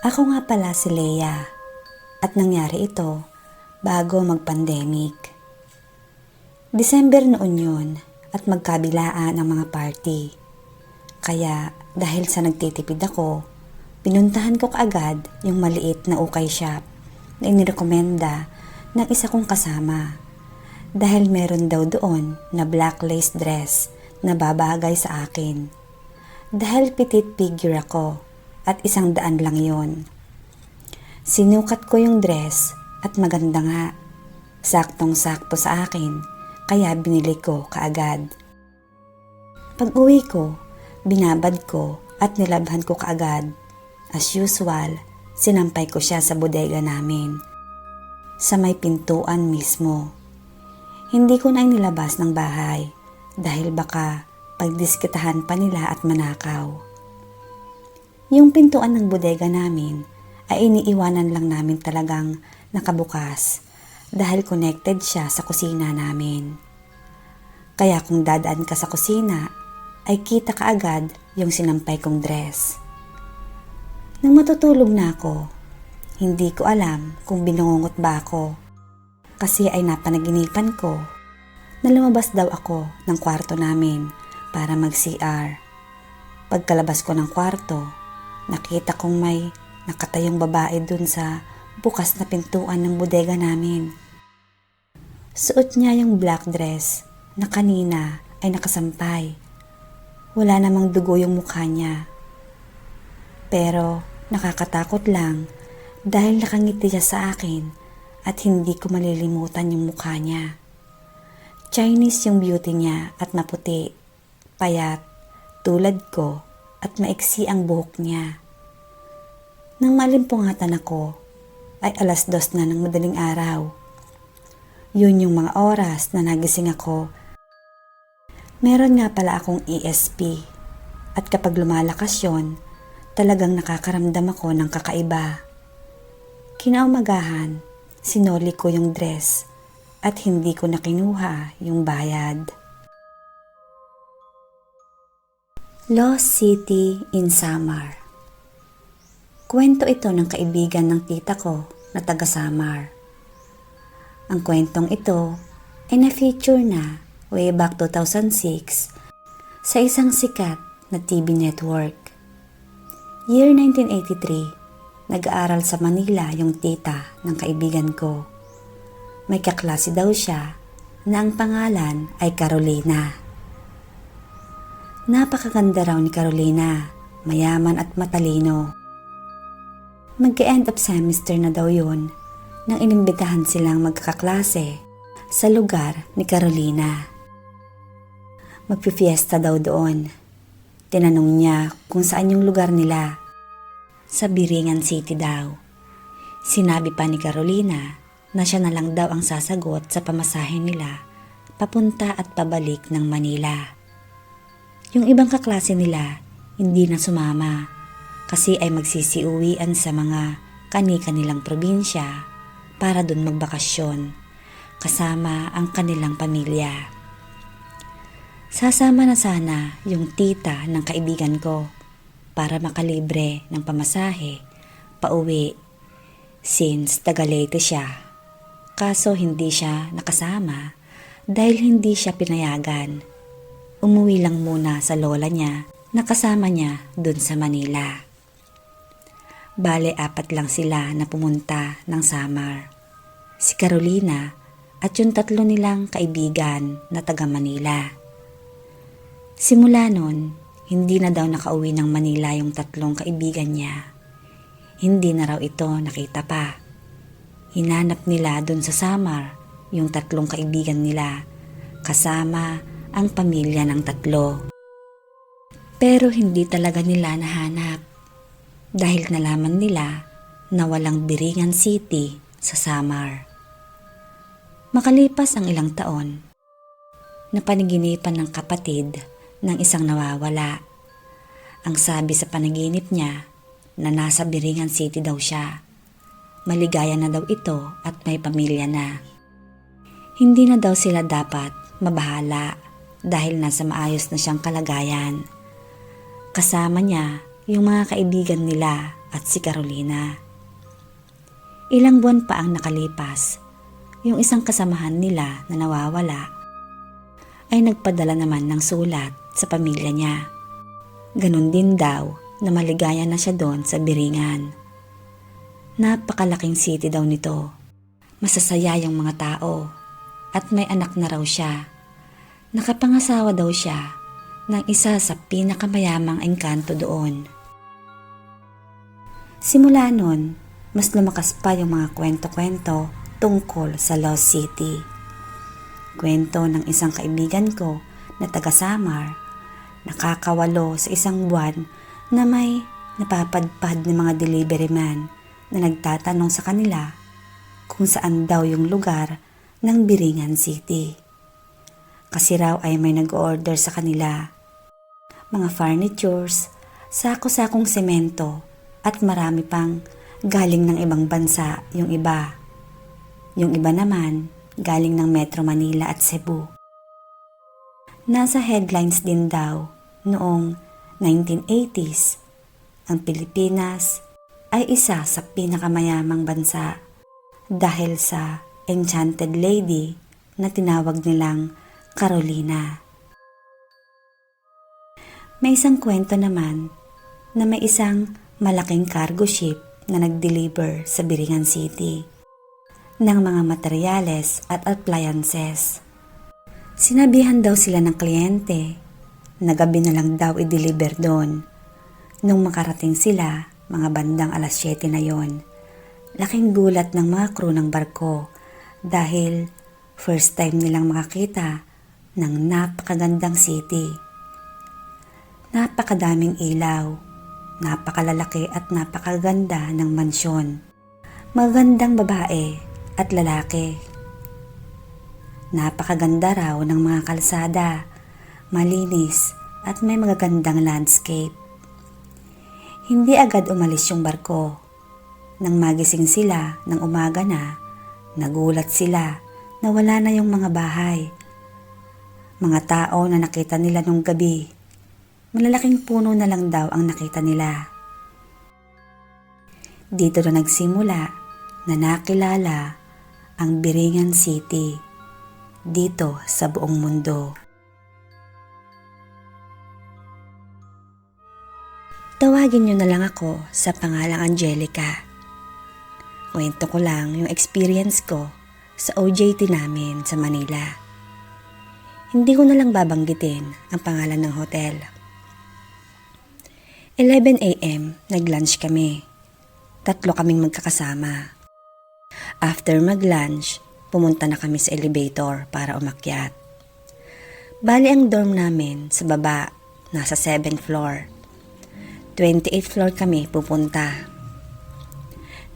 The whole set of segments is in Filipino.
Ako nga pala si Leia at nangyari ito bago mag-pandemic. December noon yun at magkabilaan ang mga party. Kaya dahil sa nagtitipid ako, pinuntahan ko kaagad yung maliit na ukay shop na inirekomenda ng isa kong kasama dahil meron daw doon na black lace dress na babagay sa akin. Dahil petite figure ako at 100 lang yon. Sinukat ko yung dress at maganda nga. Saktong-sakto sa akin kaya binili ko kaagad. Pag uwi ko, binabad ko at nilabhan ko kaagad. As usual, sinampay ko siya sa bodega namin. Sa may pintuan mismo. Hindi ko na inilabas ng bahay dahil baka pagdiskitahan pa nila at manakaw. Yung pintuan ng bodega namin ay iniiwanan lang namin talagang nakabukas dahil connected siya sa kusina namin. Kaya kung dadaan ka sa kusina, ay kita ka agad yung sinampay kong dress. Nang matutulog na ako, hindi ko alam kung binungot ba ako kasi ay napanaginipan ko na lumabas daw ako ng kwarto namin para mag-CR. Pagkalabas ko ng kwarto, nakita kong may nakatayong babae dun sa bukas na pintuan ng bodega namin. Suot niya yung black dress na kanina ay nakasampay. Wala namang dugo yung mukha niya. Pero nakakatakot lang dahil nakangiti siya sa akin at hindi ko malilimutan yung mukha niya. Chinese yung beauty niya at maputi, payat, tulad ko at maiksi ang buhok niya. Nang malimpungatan ako, ay 2:00 na ng madaling araw. Yun yung mga oras na nagising ako. Meron nga pala akong ESP at kapag lumalakas yun, talagang nakakaramdam ako ng kakaiba. Kinaumagahan, sinoli ko yung dress at hindi ko na kinuha yung bayad. Lost City in Samar. Kwento ito ng kaibigan ng tita ko na taga Samar. Ang kwentong ito ay na-feature na way back 2006 sa isang sikat na TV network. Year 1983, nag-aaral sa Manila yung tita ng kaibigan ko. May kaklase daw siya na ang pangalan ay Carolina. Napakaganda raw ni Carolina, mayaman at matalino. Mag-end of semester na daw yun nang inimbitahan silang magkakaklase sa lugar ni Carolina. Magpifiesta daw doon. Tinanong niya kung saan yung lugar nila. Sa Biringan City daw. Sinabi pa ni Carolina na siya na lang daw ang sasagot sa pamasahe nila papunta at pabalik ng Manila. Yung ibang kaklase nila hindi na sumama kasi ay magsisiuwian sa mga kani-kanilang probinsya para dun magbakasyon kasama ang kanilang pamilya. Sasama na sana yung tita ng kaibigan ko para makalibre ng pamasahe pauwi since taga Leyte siya. Kaso hindi siya nakasama dahil hindi siya pinayagan. Umuwi lang muna sa lola niya na kasama niya dun sa Manila. Bale 4 lang sila na pumunta ng Samar. Si Carolina at yung 3 nilang kaibigan na taga Manila. Simula nun, hindi na daw nakauwi ng Manila yung 3 kaibigan niya. Hindi na raw ito nakita pa. Hinanap nila dun sa Samar yung 3 kaibigan nila kasama ang pamilya ng 3. Pero hindi talaga nila nahanap. Dahil nalaman nila na walang Biringan City sa Samar. Makalipas ang ilang taon, napanaginipan ng kapatid ng isang nawawala. Ang sabi sa panaginip niya na nasa Biringan City daw siya. Maligaya na daw ito at may pamilya na. Hindi na daw sila dapat mabahala dahil nasa maayos na siyang kalagayan. Kasama niya yung mga kaibigan nila at si Carolina. Ilang buwan pa ang nakalipas, yung isang kasamahan nila na nawawala ay nagpadala naman ng sulat sa pamilya niya. Ganun din daw na maligaya na siya doon sa Biringan. Napakalaking city daw nito. Masasaya yung mga tao at may anak na raw siya. Nakapangasawa daw siya ng isa sa pinakamayamang engkanto doon. Simula nun, mas lumakas pa yung mga kwento-kwento tungkol sa Lost City. Kwento ng isang kaibigan ko na taga Samar, nakakawalo sa isang buwan na may napapadpad ng mga delivery man na nagtatanong sa kanila kung saan daw yung lugar ng Biringan City. Kasi raw ay may nag-order sa kanila. Mga furnitures, sako-sakong semento at marami pang galing ng ibang bansa yung iba. Yung iba naman galing ng Metro Manila at Cebu. Nasa headlines din daw noong 1980s, ang Pilipinas ay isa sa pinakamayamang bansa dahil sa enchanted lady na tinawag nilang Carolina. May isang kwento naman na may isang malaking cargo ship na nag-deliver sa Biringan City ng mga materyales at appliances. Sinabihan daw sila ng kliyente na gabi na lang daw i-deliver doon. Nung makarating sila, mga bandang 7:00 na yon, laking gulat ng mga crew ng barko dahil first time nilang makakita ng napakagandang city. Napakadaming ilaw, napakalalaki at napakaganda ng mansyon. Magandang babae at lalaki. Napakaganda raw ng mga kalsada, malinis at may magagandang landscape. Hindi agad umalis yung barko. Nang magising sila ng umaga na, nagulat sila na wala na yung mga bahay. Mga tao na nakita nila nung gabi, malalaking puno na lang daw ang nakita nila. Dito na nagsimula na nakilala ang Biringan City dito sa buong mundo. Tawagin niyo na lang ako sa pangalang Angelica. Kwento ko lang yung experience ko sa OJT namin sa Manila. Hindi ko na lang babanggitin ang pangalan ng hotel. 11 a.m. nag-lunch kami. 3 kaming magkakasama. After mag-lunch, pumunta na kami sa elevator para umakyat. Bali ang dorm namin sa baba, nasa 7th floor. 28th floor kami pupunta.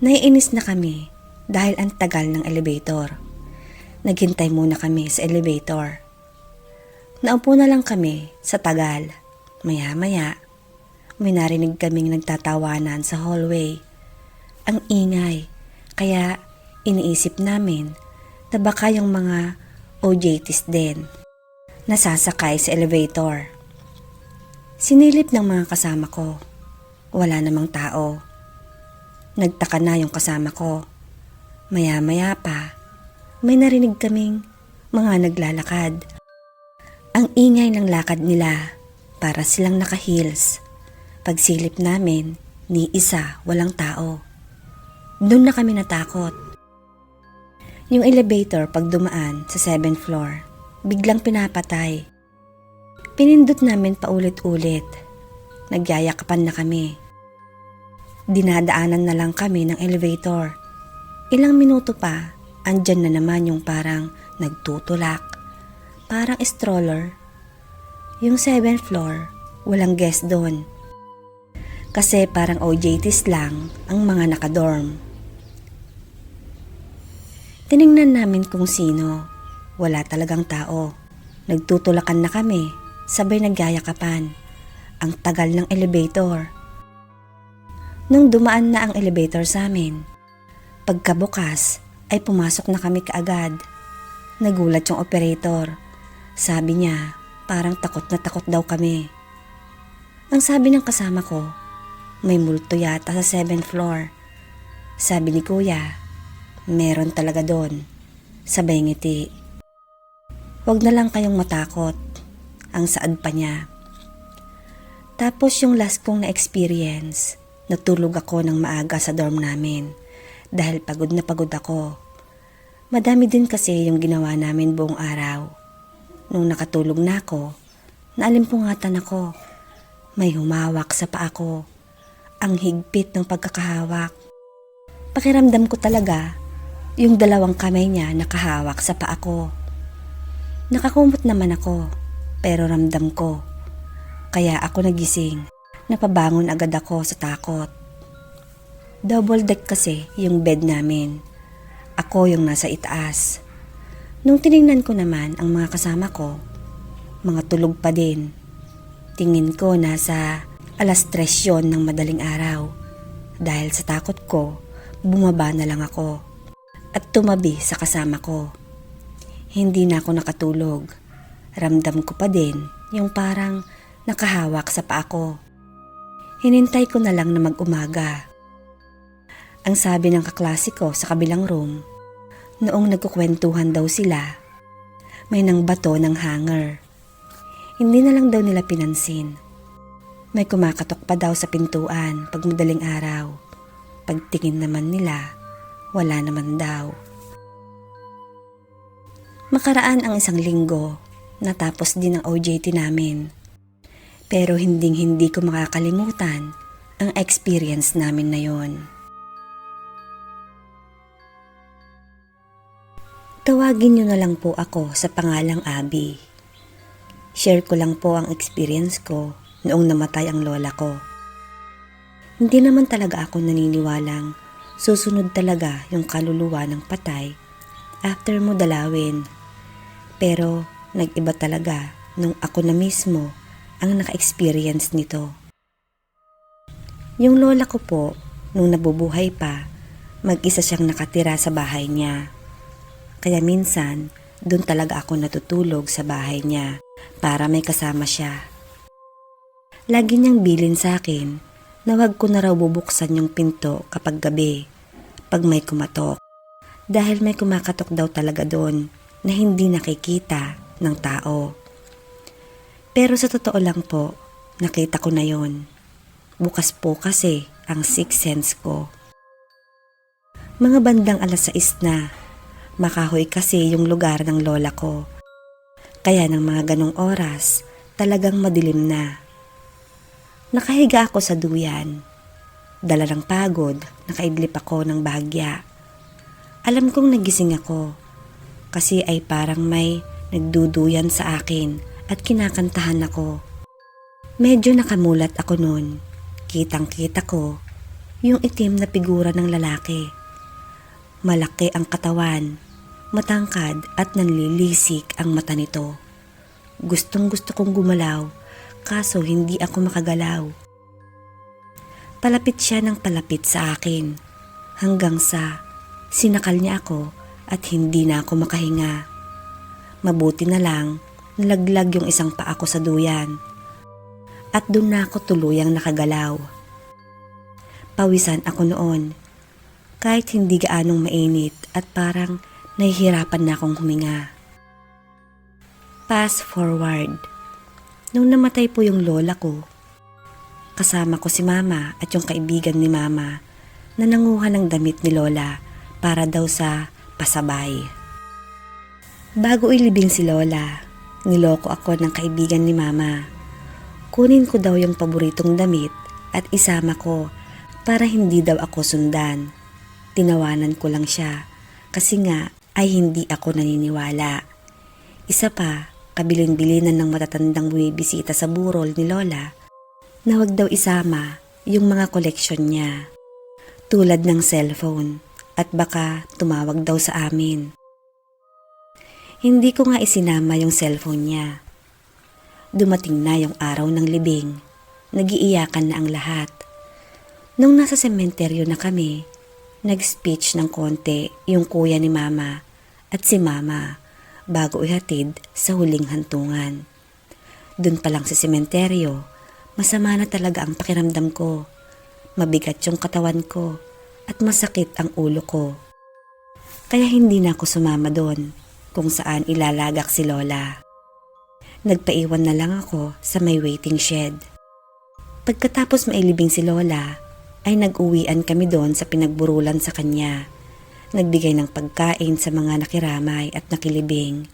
Naiinis na kami dahil ang tagal ng elevator. Naghintay muna kami sa elevator. Naupo na lang kami sa tagal. Maya-maya, may narinig kaming nagtatawanan sa hallway. Ang ingay, kaya iniisip namin na baka yung mga OJTs din nasasakay sa elevator. Sinilip ng mga kasama ko. Wala namang tao. Nagtaka na yung kasama ko. Maya-maya pa, may narinig kaming mga naglalakad. Ang ingay ng lakad nila, para silang naka-heels. Pagsilip namin, ni isa walang tao. Doon na kami natakot. Yung elevator pag dumaan sa 7th floor, biglang pinapatay. Pinindot namin paulit-ulit. Nagyayakapan na kami. Dinadaanan na lang kami ng elevator. Ilang minuto pa, andyan na naman yung parang nagtutulak. Parang stroller. Yung 7th floor, walang guest doon. Kasi parang OJTs lang ang mga nakadorm. Tiningnan namin kung sino. Wala talagang tao. Nagtutulakan na kami, sabay nagyayakapan. Ang tagal ng elevator. Nung dumaan na ang elevator sa amin, pagkabukas ay pumasok na kami kaagad. Nagulat yung operator. Sabi niya, parang takot na takot daw kami. Ang sabi ng kasama ko, May multo yata sa 7th floor. Sabi ni kuya, meron talaga doon. Sabay ngiti. Huwag na lang kayong matakot. Ang saad pa niya. Tapos yung last kong na-experience, natulog ako ng maaga sa dorm namin dahil pagod na pagod ako. Madami din kasi yung ginawa namin buong araw. Nung nakatulog na ako, naalimpungatan ako. May humawak sa paa ko. Ang higpit ng pagkakahawak. Pakiramdam ko talaga yung dalawang kamay niya nakahawak sa paa ko. Nakakumot naman ako, pero ramdam ko. Kaya ako nagising, napabangon agad ako sa takot. Double deck kasi yung bed namin. Ako yung nasa itaas. Nung tiningnan ko naman ang mga kasama ko, mga tulog pa din. Tingin ko nasa 3:00 yon ng madaling araw. Dahil sa takot ko, bumaba na lang ako at tumabi sa kasama ko. Hindi na ako nakatulog. Ramdam ko pa din yung parang nakahawak sa paa ko. Hinintay ko na lang na mag-umaga. Ang sabi ng kaklase ko sa kabilang room, noong nagkukwentuhan daw sila, may nang bato ng hanger. Hindi na lang daw nila pinansin. May kumakatok pa daw sa pintuan pag madaling araw. Pagtingin naman nila, wala naman daw. Makaraan ang 1 linggo, natapos din ang OJT namin. Pero hindi ko makakalimutan ang experience namin na yon. Tawagin niyo na lang po ako sa pangalang Abby. Share ko lang po ang experience ko noong namatay ang lola ko. Hindi naman talaga ako naniniwalang susunod talaga yung kaluluwa ng patay after mo dalawin. Pero nag-iba talaga nung ako na mismo ang naka-experience nito. Yung lola ko po, nung nabubuhay pa, mag-isa siyang nakatira sa bahay niya. Kaya minsan, doon talaga ako natutulog sa bahay niya para may kasama siya. Lagi niyang bilin sa akin na wag ko na raw bubuksan yung pinto kapag gabi, pag may kumatok. Dahil may kumakatok daw talaga doon na hindi nakikita ng tao. Pero sa totoo lang po, nakita ko na yon. Bukas po kasi ang sixth sense ko. Mga bandang 6:00 na, makahoy kasi yung lugar ng lola ko. Kaya ng mga ganong oras, talagang madilim na. Nakahiga ako sa duyan. Dala ng pagod, nakaidlip ako ng bahagya. Alam kong nagising ako, kasi ay parang may nagduduyan sa akin at kinakantahan ako. Medyo nakamulat ako noon. Kitang-kita ko yung itim na figura ng lalaki. Malaki ang katawan, matangkad at nanlilisik ang mata nito. Gustong-gusto kong gumalaw, kaso hindi ako makagalaw. Palapit siya ng palapit sa akin, hanggang sa sinakal niya ako at hindi na ako makahinga. Mabuti na lang, nalaglag yung isang paa ko sa duyan. At doon na ako tuluyang nakagalaw. Pawisan ako noon, kahit hindi gaanong mainit at parang nahihirapan na akong huminga. Fast forward. Nung namatay po yung lola ko, kasama ko si mama at yung kaibigan ni mama na nanguha ng damit ni lola para daw sa pasabay. Bago ilibing si lola, niloko ako ng kaibigan ni mama. Kunin ko daw yung paboritong damit at isama ko para hindi daw ako sundan. Tinawanan ko lang siya kasi nga ay hindi ako naniniwala. Isa pa, kabilin-bilinan ng matatandang bumibisita sa burol ni lola na wag daw isama yung mga koleksyon niya, tulad ng cellphone, at baka tumawag daw sa amin. Hindi ko nga isinama yung cellphone niya. Dumating na yung araw ng libing. Nagiiyakan na ang lahat. Nung nasa sementeryo na kami, nag-speech ng konti yung kuya ni mama at si mama bago ihatid sa huling hantungan. Doon pa lang sa sementeryo, masama na talaga ang pakiramdam ko. mabigat yung katawan ko at masakit ang ulo ko. Kaya hindi na ako sumama doon kung saan ilalagak si Lola. Nagpaiwan na lang ako sa may waiting shed. Pagkatapos mailibing si Lola, ay nag-uwian kami doon sa pinagburulan sa kanya. Nagbigay ng pagkain sa mga nakiramay at nakilibing.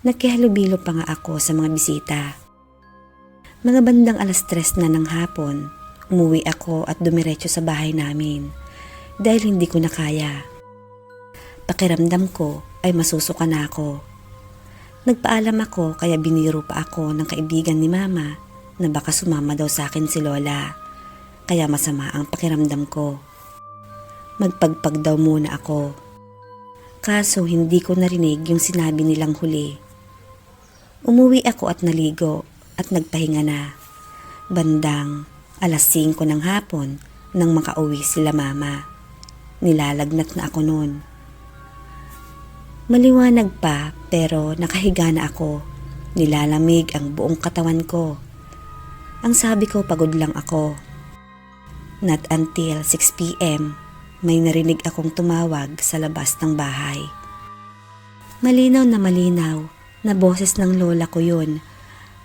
Nagkihalubilo pa nga ako sa mga bisita. Mga bandang 3:00 na ng hapon, umuwi ako at dumiretso sa bahay namin dahil hindi ko na kaya. Pakiramdam ko ay masusuka na ako. Nagpaalam ako kaya biniro pa ako ng kaibigan ni Mama na baka sumama daw sa akin si Lola, kaya masama ang pakiramdam ko. Magpagpag daw muna ako. Kaso hindi ko narinig yung sinabi nilang huli. Umuwi ako at naligo at nagpahinga na. Bandang 5:00 ng hapon nang makauwi sila Mama. Nilalagnat na ako noon. Maliwanag pa pero nakahiga na ako. Nilalamig ang buong katawan ko. Ang sabi ko pagod lang ako. Not until 6 p.m. may narinig akong tumawag sa labas ng bahay. Malinaw na boses ng lola ko yun.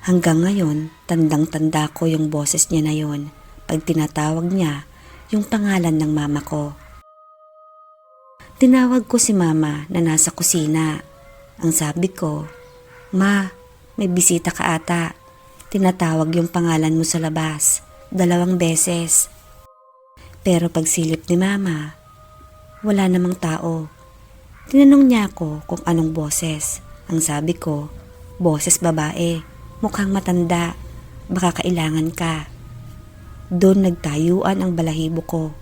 Hanggang ngayon, tandang-tanda ko yung boses niya na yun pag tinatawag niya yung pangalan ng mama ko. Tinawag ko si Mama na nasa kusina. Ang sabi ko, "Ma, may bisita ka ata. Tinatawag yung pangalan mo sa labas, 2 beses." Pero pagsilip ni Mama, wala namang tao. Tinanong niya ako kung anong boses. Ang sabi ko, "Boses babae, mukhang matanda, baka kailangan ka." Doon nagtayuan ang balahibo ko.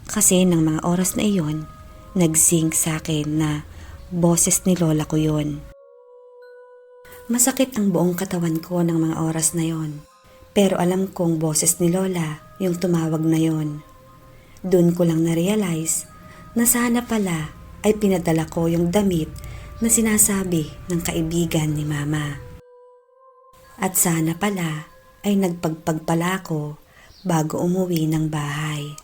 Kasi ng mga oras na iyon, nag-sync sa akin na boses ni Lola ko yun. Masakit ang buong katawan ko ng mga oras na yon. Pero alam kong boses ni Lola yung tumawag na yon. Doon ko lang na-realize na sana pala ay pinadala ko yung damit na sinasabi ng kaibigan ni Mama. At sana pala ay nagpagpag pala ako bago umuwi ng bahay.